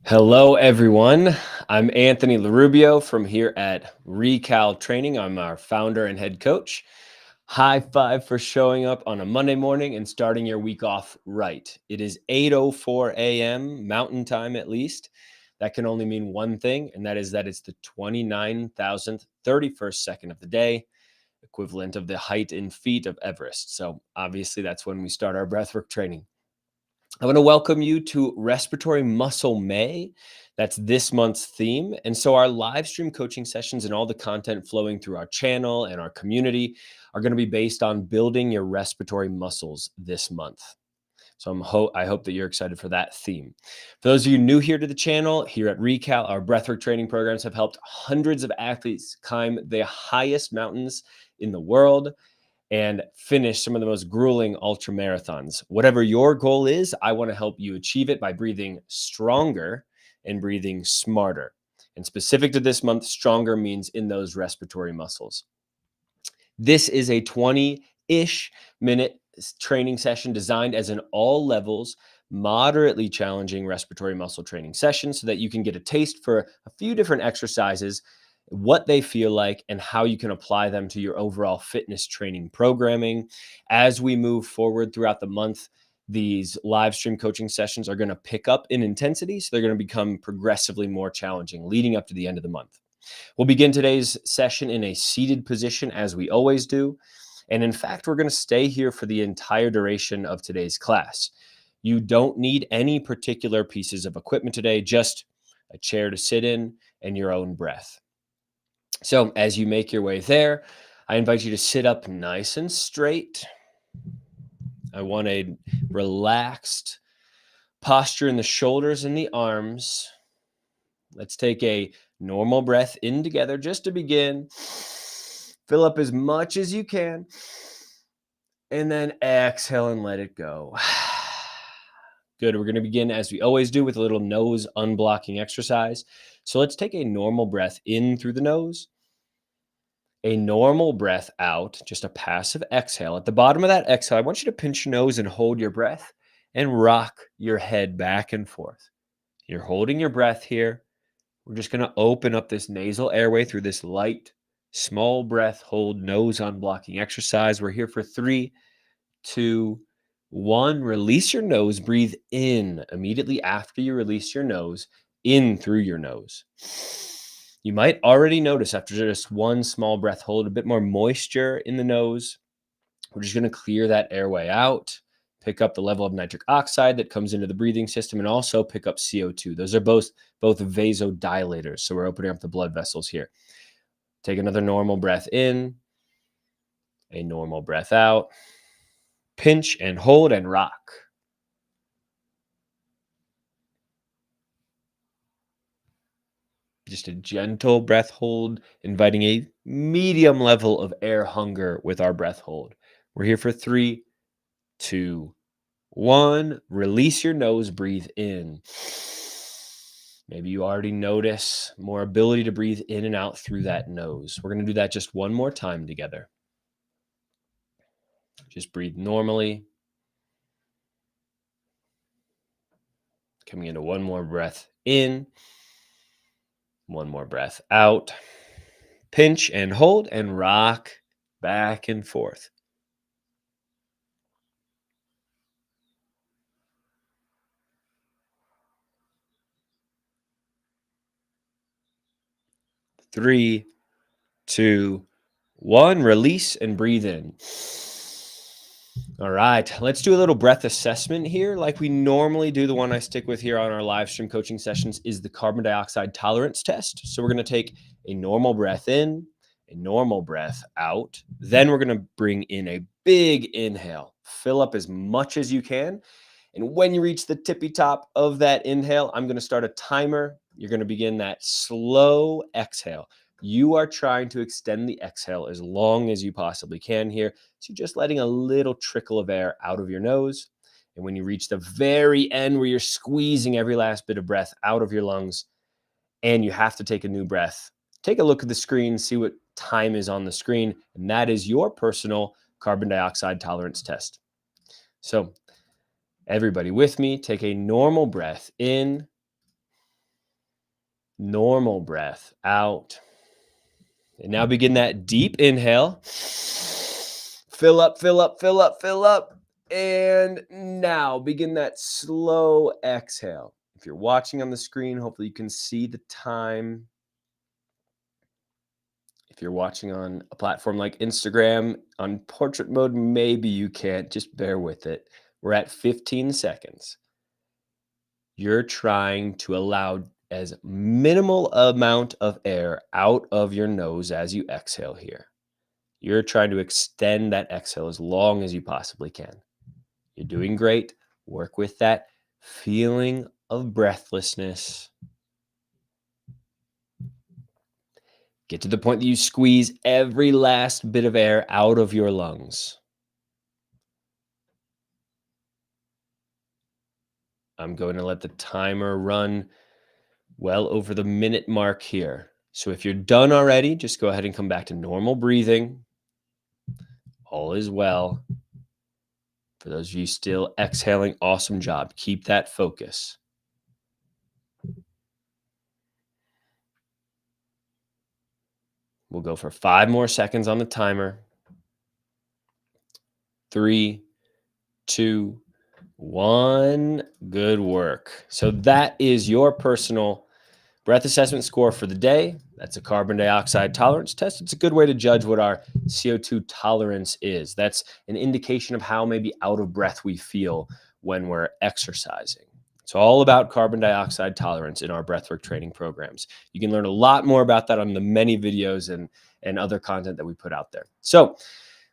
Hello, everyone. I'm Anthony Lorubbio from here at Recal Training. I'm our founder and head coach. High five for showing up on a Monday morning and starting your week off right. It is 8:04 a.m. Mountain Time, at least. That can only mean one thing, and that is that it's the 29,031st second of the day, equivalent of the height in feet of Everest. So obviously, that's when we start our breathwork training. I want to welcome you to Respiratory Muscle May. That's this month's theme. And so our live stream coaching sessions and all the content flowing through our channel and our community are going to be based on building your respiratory muscles this month. So I hope that you're excited for that theme. For those of you new here to the channel, here at Recal, our breathwork training programs have helped hundreds of athletes climb the highest mountains in the world and finish some of the most grueling ultra marathons. Whatever your goal is, I want to help you achieve it by breathing stronger and breathing smarter. And specific to this month, stronger means in those respiratory muscles. This is a 20-ish minute training session designed as an all levels, moderately challenging respiratory muscle training session so that you can get a taste for a few different exercises, what they feel like, and how you can apply them to your overall fitness training programming. As we move forward throughout the month, these live stream coaching sessions are going to pick up in intensity. So they're going to become progressively more challenging leading up to the end of the month. We'll begin today's session in a seated position as we always do. And in fact, we're going to stay here for the entire duration of today's class. You don't need any particular pieces of equipment today, just a chair to sit in and your own breath. So as you make your way there, I invite you to sit up nice and straight. I want a relaxed posture in the shoulders and the arms. Let's take a normal breath in together just to begin. Fill up as much as you can. And then exhale and let it go. Good. We're going to begin as we always do with a little nose unblocking exercise. So let's take a normal breath in through the nose. A normal breath out, just a passive exhale. At the bottom of that exhale, I want you to pinch your nose and hold your breath and rock your head back and forth. You're holding your breath here. We're just going to open up this nasal airway through this light, small breath, hold, nose unblocking exercise. We're here for 3, 2, 1. Release your nose. Breathe in immediately after you release your nose, in through your nose. You might already notice after just one small breath hold, a bit more moisture in the nose. We're just going to clear that airway out, pick up the level of nitric oxide that comes into the breathing system, and also pick up CO2. Those are both vasodilators. So we're opening up the blood vessels here. Take another normal breath in, a normal breath out. Pinch and hold and rock. Just a gentle breath hold, inviting a medium level of air hunger with our breath hold. We're here for 3, 2, 1. Release your nose, breathe in. Maybe you already notice more ability to breathe in and out through that nose. We're going to do that just one more time together. Just breathe normally. Coming into one more breath in. One more breath out. Pinch and hold and rock back and forth. Three, 2, 1. Release and breathe in. All right, let's do a little breath assessment here like we normally do. The one I stick with here on our live stream coaching sessions is the carbon dioxide tolerance test. So we're going to take a normal breath in, a normal breath out. Then we're going to bring in a big inhale. Fill up as much as you can. And when you reach the tippy top of that inhale, I'm going to start a timer. You're going to begin that slow exhale. You are trying to extend the exhale as long as you possibly can here. So you're just letting a little trickle of air out of your nose. And when you reach the very end where you're squeezing every last bit of breath out of your lungs and you have to take a new breath, take a look at the screen, see what time is on the screen. And that is your personal carbon dioxide tolerance test. So everybody with me, take a normal breath in, Normal breath out. And now begin that deep inhale. Fill up, fill up, fill up, fill up. And now begin that slow exhale. If you're watching on the screen, hopefully you can see the time. If you're watching on a platform like Instagram on portrait mode, maybe you can't. Just bear with it. We're at 15 seconds. You're trying to allow as minimal amount of air out of your nose as you exhale here. You're trying to extend that exhale as long as you possibly can. You're doing great. Work with that feeling of breathlessness. Get to the point that you squeeze every last bit of air out of your lungs. I'm going to let the timer run well over the minute mark here. So if you're done already, just go ahead and come back to normal breathing. All is well. For those of you still exhaling, awesome job. Keep that focus. We'll go for 5 more seconds on the timer. 3, 2, 1. Good work. So that is your personal breath assessment score for the day. That's a carbon dioxide tolerance test. It's a good way to judge what our CO2 tolerance is. That's an indication of how maybe out of breath we feel when we're exercising. It's all about carbon dioxide tolerance in our breathwork training programs. You can learn a lot more about that on the many videos and other content that we put out there. So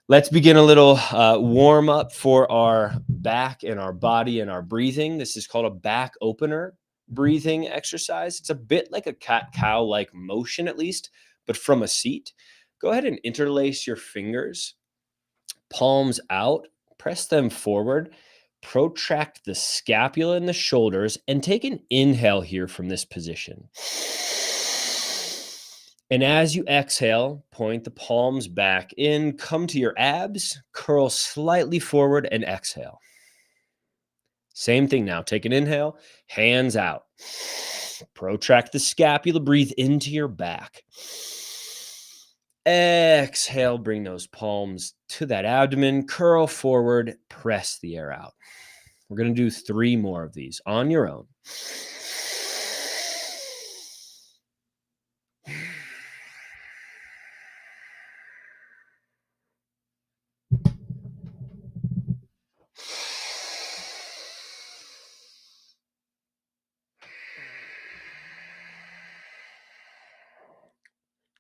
let's begin a little warm up for our back and our body and our breathing. This is called a back opener breathing exercise. It's a bit like a cat-cow like motion, at least, but from a seat. Go ahead and interlace your fingers, palms out, press them forward, protract the scapula and the shoulders, and take an inhale here from this position. And as you exhale, point the palms back in, come to your abs, curl slightly forward, and exhale. Same thing now. Take an inhale, hands out. Protract the scapula, breathe into your back. Exhale, bring those palms to that abdomen, curl forward, press the air out. We're going to do 3 more of these on your own.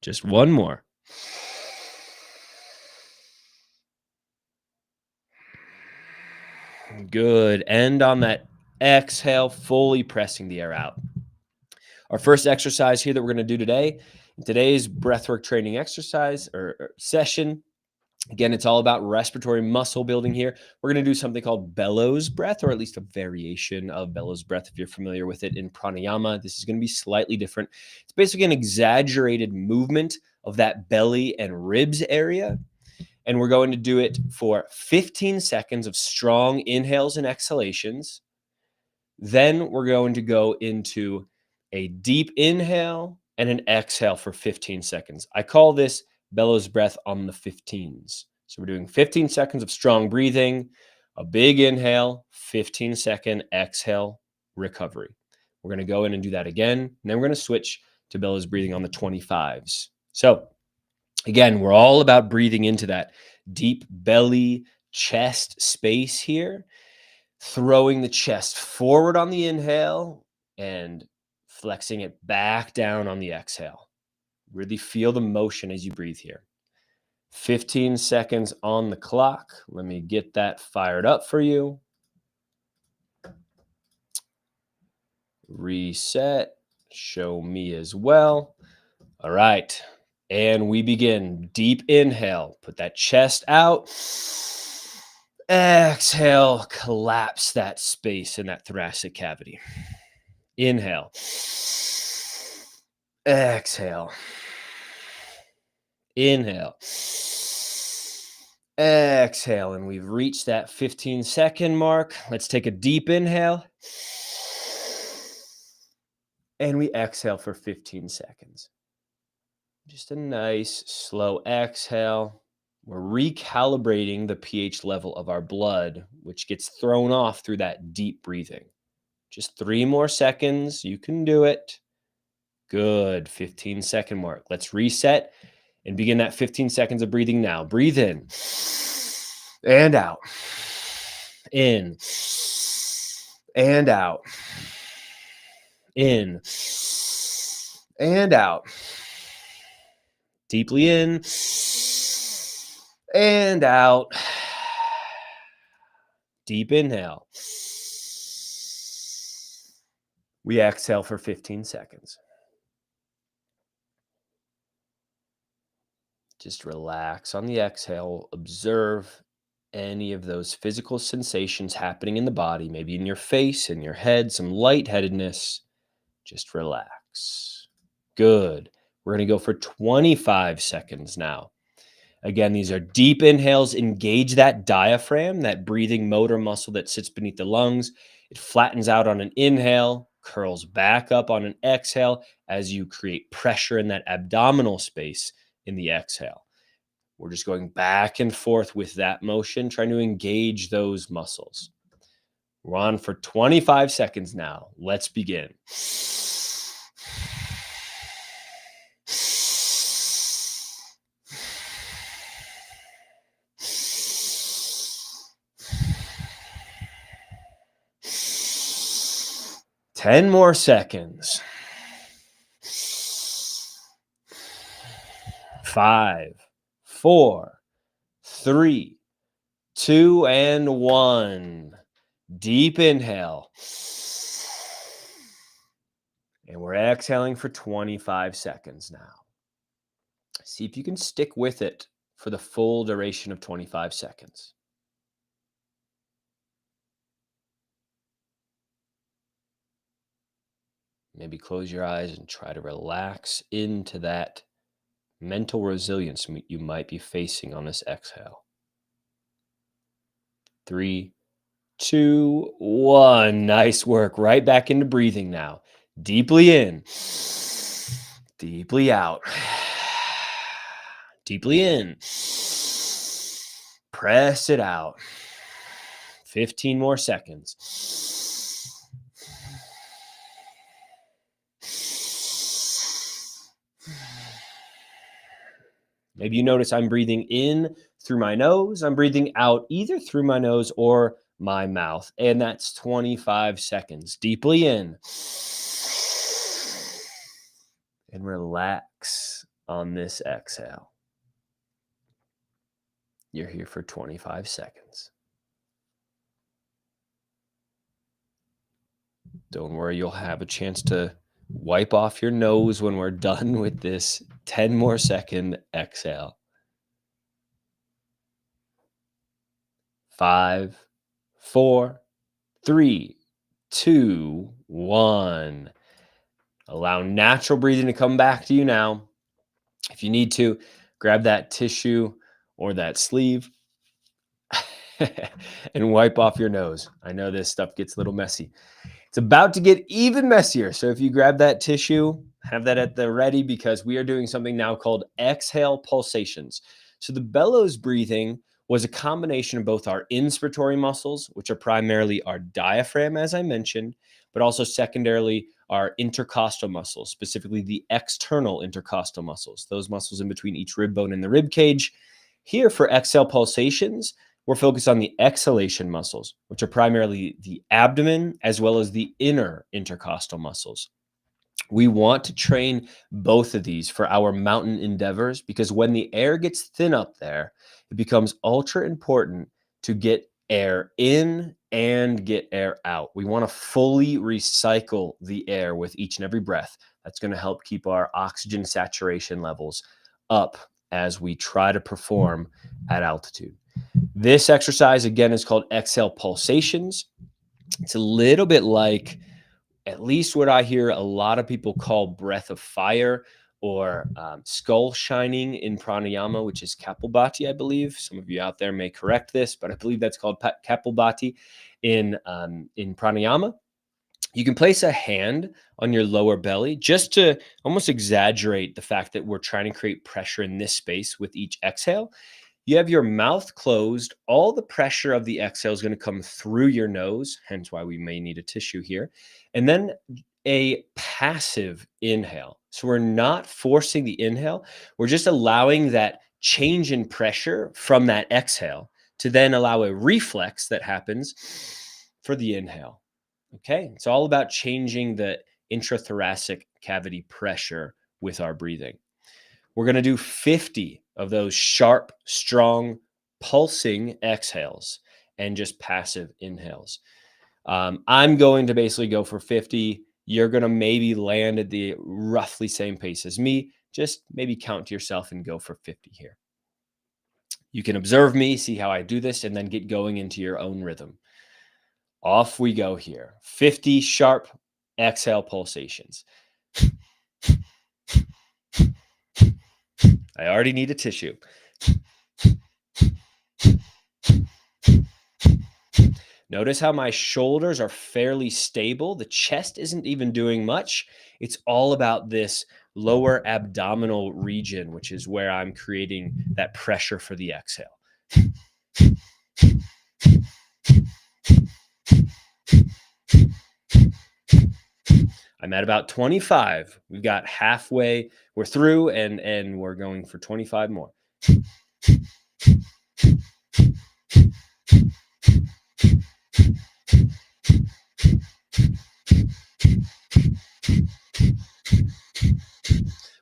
Just 1 more. Good. End on that exhale, fully pressing the air out. Our first exercise here that we're going to do today, in today's breathwork training exercise or session, again, it's all about respiratory muscle building here. We're going to do something called bellows breath, or at least a variation of bellows breath if you're familiar with it in pranayama. This is going to be slightly different. It's basically an exaggerated movement of that belly and ribs area. And we're going to do it for 15 seconds of strong inhales and exhalations. Then we're going to go into a deep inhale and an exhale for 15 seconds. I call this bellows breath on the 15s. So we're doing 15 seconds of strong breathing, a big inhale, 15-second exhale, recovery. We're going to go in and do that again. And then we're going to switch to bellows breathing on the 25s. So again, we're all about breathing into that deep belly, chest space here, throwing the chest forward on the inhale and flexing it back down on the exhale. Really feel the motion as you breathe here. 15 seconds on the clock. Let me get that fired up for you. Reset. Show me as well. All right. And we begin. Deep inhale. Put that chest out. Exhale. Collapse that space in that thoracic cavity. Inhale. Exhale. Inhale. Exhale. And we've reached that 15-second mark. Let's take a deep inhale. And we exhale for 15 seconds. Just a nice, slow exhale. We're recalibrating the pH level of our blood, which gets thrown off through that deep breathing. Just 3 more seconds. You can do it. Good. 15-second mark. Let's reset and begin that 15 seconds of breathing now. Breathe in and out. In and out. In and out. Deeply in and out. Deep inhale. We exhale for 15 seconds. Just relax on the exhale. Observe any of those physical sensations happening in the body, maybe in your face, in your head, some lightheadedness. Just relax. Good. We're going to go for 25 seconds now. Again, these are deep inhales. Engage that diaphragm, that breathing motor muscle that sits beneath the lungs. It flattens out on an inhale, curls back up on an exhale as you create pressure in that abdominal space in the exhale. We're just going back and forth with that motion, trying to engage those muscles. We're on for 25 seconds now. Let's begin. 10 more seconds. 5, 4, 3, 2, and 1. Deep inhale. And we're exhaling for 25 seconds now. See if you can stick with it for the full duration of 25 seconds. Maybe close your eyes and try to relax into that mental resilience you might be facing on this exhale. 3, 2, 1. Nice work. Right back into breathing now. Deeply in. Deeply out. Deeply in. Press it out. 15 more seconds. Maybe you notice I'm breathing in through my nose. I'm breathing out either through my nose or my mouth. And that's 25 seconds. Deeply in. And relax on this exhale. You're here for 25 seconds. Don't worry, you'll have a chance to wipe off your nose when we're done with this 10 more second exhale. 5, 4, 3, 2, 1. Allow natural breathing to come back to you now. If you need to, grab that tissue or that sleeve and wipe off your nose. I know this stuff gets a little messy. It's about to get even messier. So if you grab that tissue, have that at the ready because we are doing something now called exhale pulsations. So the bellows breathing was a combination of both our inspiratory muscles, which are primarily our diaphragm, as I mentioned, but also secondarily our intercostal muscles, specifically the external intercostal muscles, those muscles in between each rib bone and the rib cage. Here for exhale pulsations, we're focused on the exhalation muscles, which are primarily the abdomen as well as the inner intercostal muscles. We want to train both of these for our mountain endeavors because when the air gets thin up there, it becomes ultra important to get air in and get air out. We want to fully recycle the air with each and every breath. That's going to help keep our oxygen saturation levels up as we try to perform at altitude. This exercise, again, is called exhale pulsations. It's a little bit like, at least what I hear a lot of people call breath of fire or skull shining in pranayama, which is Kapalbhati, I believe. Some of you out there may correct this, but I believe that's called Kapalbhati in pranayama. You can place a hand on your lower belly just to almost exaggerate the fact that we're trying to create pressure in this space with each exhale. You have your mouth closed. All the pressure of the exhale is going to come through your nose, hence why we may need a tissue here. And then a passive inhale. So we're not forcing the inhale, we're just allowing that change in pressure from that exhale to then allow a reflex that happens for the inhale. Okay, it's all about changing the intrathoracic cavity pressure with our breathing. We're going to do 50 of those sharp, strong, pulsing exhales and just passive inhales. I'm going to basically go for 50. You're going to maybe land at the roughly same pace as me. Just maybe count to yourself and go for 50 here. You can observe me, see how I do this, and then get going into your own rhythm. Off we go here. 50 sharp exhale pulsations. I already need a tissue. Notice how my shoulders are fairly stable. The chest isn't even doing much. It's all about this lower abdominal region, which is where I'm creating that pressure for the exhale. I'm at about 25. We've got halfway. We're through and we're going for 25 more.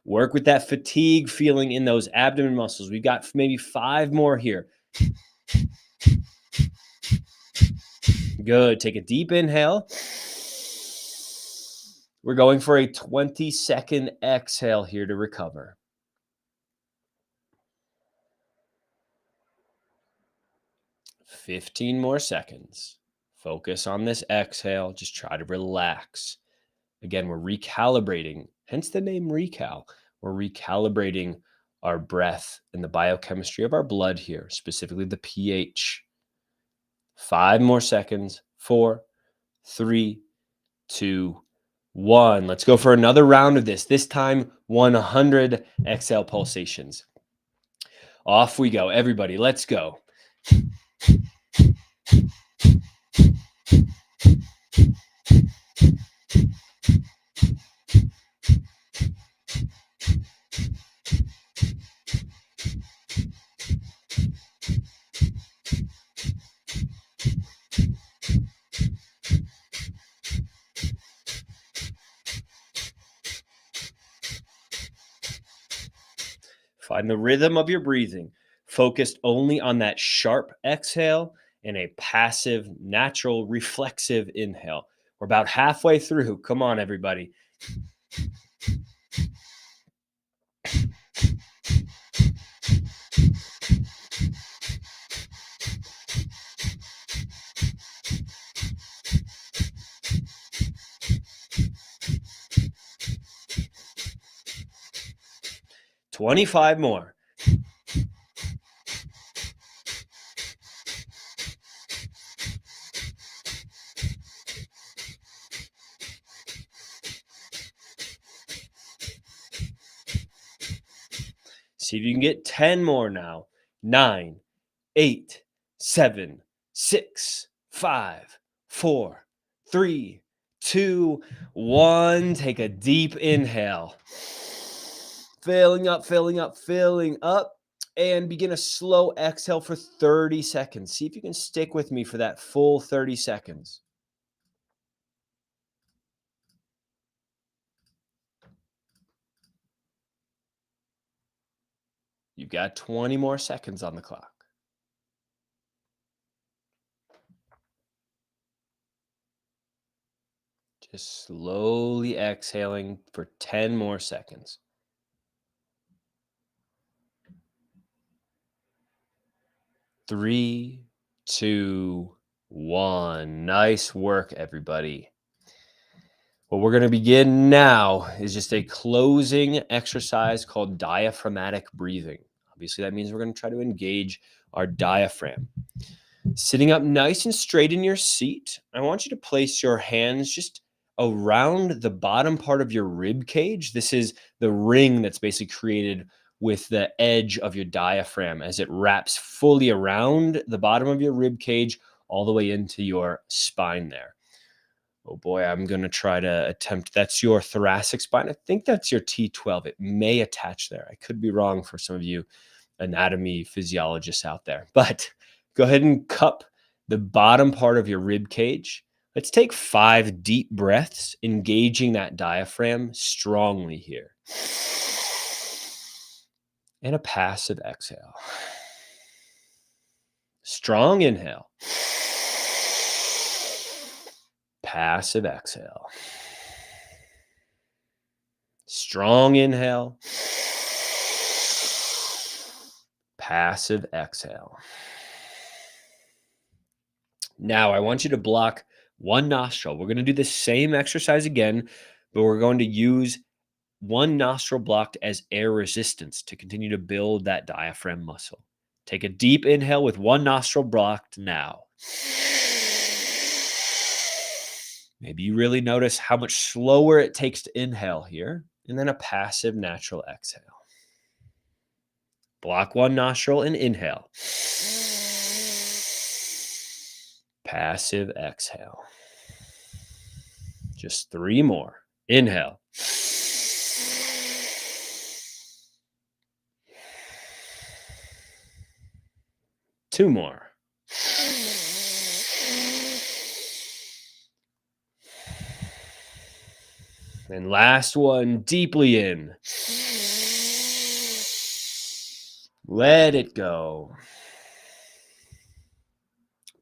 Work with that fatigue feeling in those abdomen muscles. We've got maybe 5 more here. Good. Take a deep inhale. We're going for a 20-second exhale here to recover. "15 more seconds. Focus on this exhale. Just try to relax. Again, we're recalibrating, hence the name Recal. We're recalibrating our breath and the biochemistry of our blood here, specifically the pH. 5 more seconds. 4, 3, 2, 1. Let's go for another round of this. This time, 100 exhale pulsations. Off we go. Everybody, let's go. Find the rhythm of your breathing, focused only on that sharp exhale and a passive, natural, reflexive inhale. We're about halfway through. Come on, everybody. "25 more. See if you can get 10 more now. 9, 8, 7, 6, 5, 4, 3, 2, 1. Take a deep inhale. Filling up, filling up, filling up. And begin a slow exhale for 30 seconds. See if you can stick with me for that full 30 seconds. You've got 20 more seconds on the clock. Just slowly exhaling for 10 more seconds. 3, 2, 1. Nice work, everybody. What we're going to begin now is just a closing exercise called diaphragmatic breathing. Obviously, that means we're going to try to engage our diaphragm. Sitting up nice and straight in your seat, I want you to place your hands just around the bottom part of your rib cage. This is the ring that's basically created with the edge of your diaphragm as it wraps fully around the bottom of your rib cage all the way into your spine there. Oh boy, I'm going to try to attempt. That's your thoracic spine. I think that's your T12. It may attach there. I could be wrong for some of you anatomy physiologists out there, but go ahead and cup the bottom part of your rib cage. Let's take 5 deep breaths, engaging that diaphragm strongly here. And a passive exhale. Strong inhale. Passive exhale. Strong inhale. Passive exhale. Now I want you to block one nostril. We're going to do the same exercise again, but we're going to use one nostril blocked as air resistance to continue to build that diaphragm muscle. Take a deep inhale with one nostril blocked now. Maybe you really notice how much slower it takes to inhale here, and then a passive natural exhale. Block one nostril and inhale. Passive exhale. Just 3 more. Inhale. Two more. And last one, deeply in. Let it go.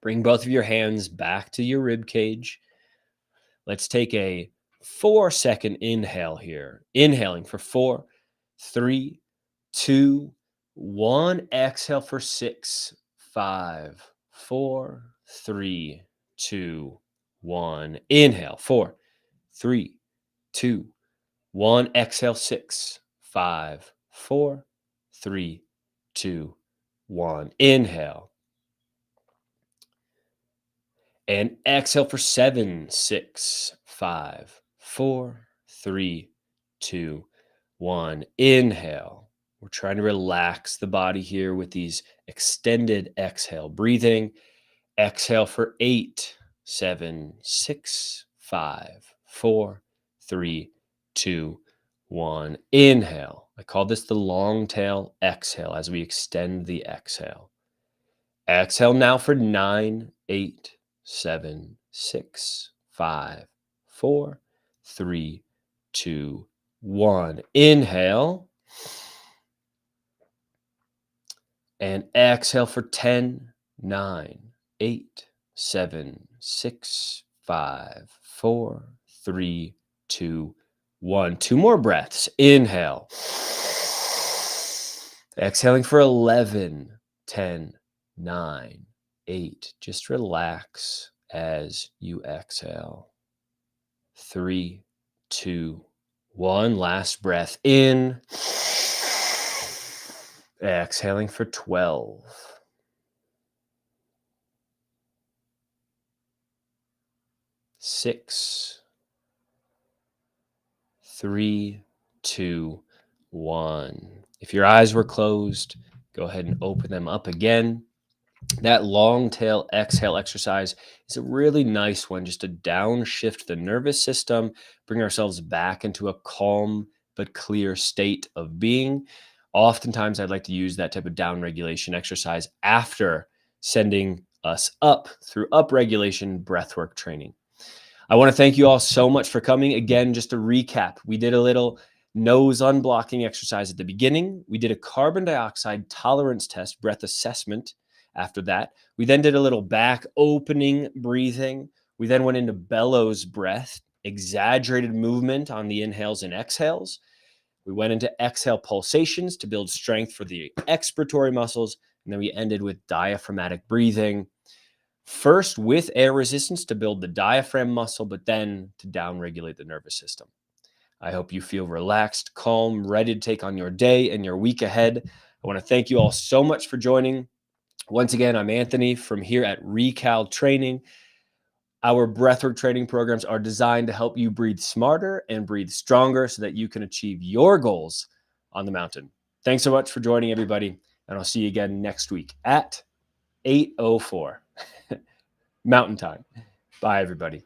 Bring both of your hands back to your rib cage. Let's take a 4-second inhale here. Inhaling for 4, 3, 2, 1. Exhale for 6, 5, 4, 3, 2, 1. Inhale, 4, 3, 2, 1. Exhale, 6, 5, 4, 3, 2, 1. Inhale. And exhale for 7, 6, 5, 4, 3, 2, 1. Inhale. We're trying to relax the body here with these extended exhale breathing. Exhale for 8, 7, 6, 5, 4, 3, 2, 1. Inhale. I call this the long tail exhale as we extend the exhale. Exhale now for 9, 8, 7, 6, 5, 4, 3, 2, 1. Inhale. And exhale for 10, 9, 8, 7, 6, 5, 4, 3, 2, 1. 2 more breaths. Inhale. Exhaling for 11, 10, 9, 8. Just relax as you exhale. 3, 2, 1. Last breath in. Exhaling for 12. 6, 3, 2, 1. If your eyes were closed, go ahead and open them up again. That long tail exhale exercise is a really nice one just to downshift the nervous system, bring ourselves back into a calm but clear state of being. Oftentimes, I'd like to use that type of down regulation exercise after sending us up through upregulation breathwork training. I want to thank you all so much for coming. Again, just to recap, we did a little nose unblocking exercise at the beginning. We did a carbon dioxide tolerance test, breath assessment. After that, we then did a little back opening breathing. We then went into bellows breath, exaggerated movement on the inhales and exhales. We went into exhale pulsations to build strength for the expiratory muscles. And then we ended with diaphragmatic breathing. First with air resistance to build the diaphragm muscle, but then to downregulate the nervous system. I hope you feel relaxed, calm, ready to take on your day and your week ahead. I want to thank you all so much for joining. Once again, I'm Anthony from here at Recal Training. Our breathwork training programs are designed to help you breathe smarter and breathe stronger so that you can achieve your goals on the mountain. Thanks so much for joining, everybody, and I'll see you again next week at 8:04 Mountain Time. Bye, everybody.